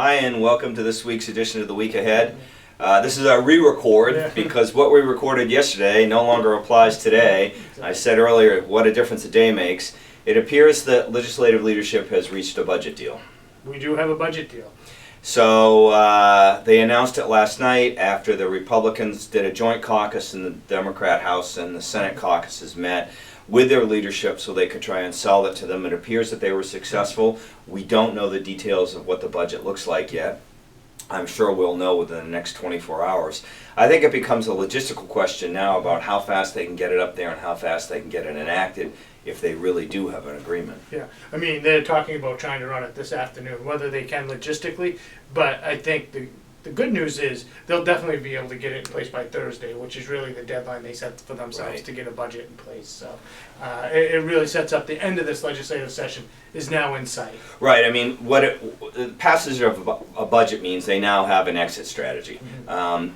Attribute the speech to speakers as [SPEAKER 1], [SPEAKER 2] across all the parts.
[SPEAKER 1] Hi, and welcome to this week's edition of The Week Ahead. This is our re-record because what we recorded yesterday no longer applies today. I said earlier what a difference a day makes. It appears that legislative leadership has reached a budget deal.
[SPEAKER 2] We do have a budget deal.
[SPEAKER 1] So they announced it last night after the Republicans did a joint caucus in the Democrat House and the Senate caucuses met with their leadership so they could try and sell it to them. It appears that they were successful. We don't know the details of what the budget looks like yet. I'm sure we'll know within the next 24 hours. I think it becomes a logistical question now about how fast they can get it up there and how fast they can get it enacted if they really do have an agreement.
[SPEAKER 2] Yeah, I mean, they're talking about trying to run it this afternoon, whether they can logistically, but I think the good news is they'll definitely be able to get it in place by Thursday, which is really the deadline they set for themselves
[SPEAKER 1] Right.
[SPEAKER 2] to get a budget in place. So it really sets up the end of this legislative session is now in sight.
[SPEAKER 1] Right, I mean, the passage of a budget means they now have an exit strategy.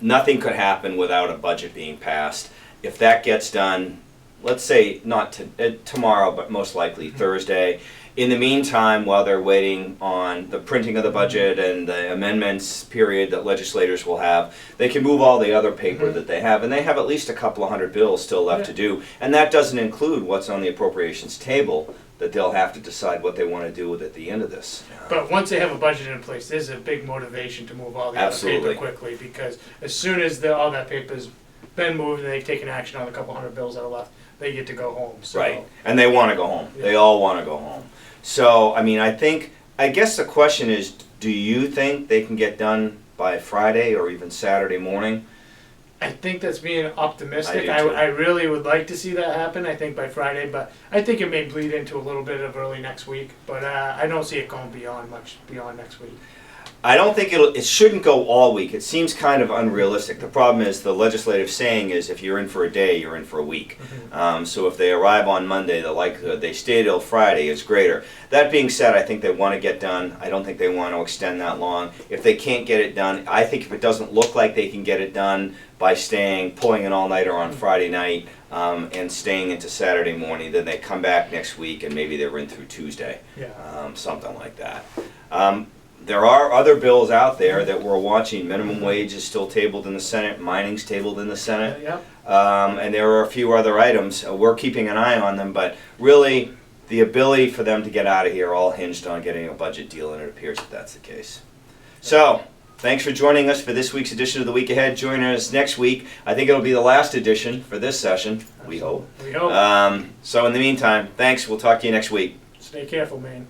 [SPEAKER 1] Nothing could happen without a budget being passed. If that gets done, let's say not tomorrow, but most likely Thursday. In the meantime, while they're waiting on the printing of the budget and the amendments period that legislators will have, they can move all the other paper that they have, and they have at least a couple of hundred bills still left to do. And that doesn't include what's on the appropriations table that they'll have to decide what they want to do with at the end of this.
[SPEAKER 2] But once they have a budget in place, there's a big motivation to move all the other paper quickly, because as soon as all that paper's been moved and they've taken action on a couple hundred bills that are left, they get to go home. So.
[SPEAKER 1] Right, and they want to go home. They all want to go home. So, I mean, I guess the question is, do you think they can get done by Friday or even Saturday morning?
[SPEAKER 2] I think that's being optimistic.
[SPEAKER 1] I do too.
[SPEAKER 2] I really would like to see that happen, I think by Friday, but I think it may bleed into a little bit of early next week, but I don't see it going much beyond next week.
[SPEAKER 1] I don't think it shouldn't go all week. It seems kind of unrealistic. The problem is the legislative saying is if you're in for a day, you're in for a week. So if they arrive on Monday, the likelihood they stay till Friday is greater. That being said, I think they want to get done. I don't think they want to extend that long. If they can't get it done, I think if it doesn't look like they can get it done by pulling an all-nighter on Friday night and staying into Saturday morning, then they come back next week and maybe they're in through Tuesday. Something like that. There are other bills out there that we're watching. Minimum wage is still tabled in the Senate. Mining's tabled in the Senate. And there are a few other items. We're keeping an eye on them, but really the ability for them to get out of here all hinged on getting a budget deal, and it appears that that's the case. So, thanks for joining us for this week's edition of The Week Ahead. Join us next week. I think it'll be the last edition for this session, we hope.
[SPEAKER 2] We hope.
[SPEAKER 1] So in the meantime, thanks. We'll talk to you next week.
[SPEAKER 2] Stay careful, man.